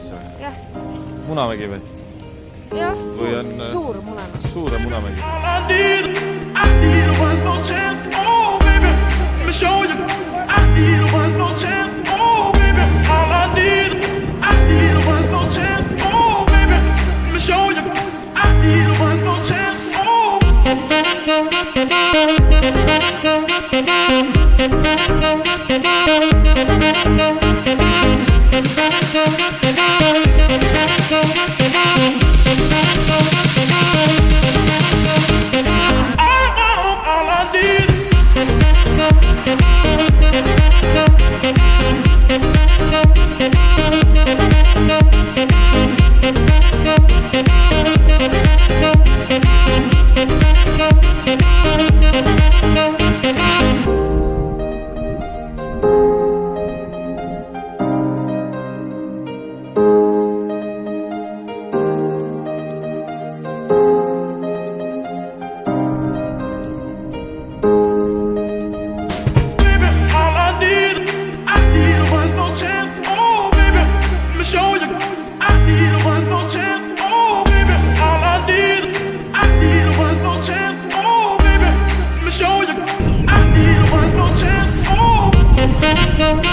Tallinnasse või? jah , Munamägi või? jah , Või on suur Munamägi . Suure Munamägi ? I need a one more chance. Oh, baby, let me show you. I need a one more chance. Oh, baby, all I need a one more chance. Oh, baby, let me show you. I need a one more chance. Oh. All I need. Baby, all I need a one more chance. Oh, baby, let me show you. I need a one more chance. Oh, baby, all I need a one more chance. Oh, baby, let me show you. I need a one more chance. Oh.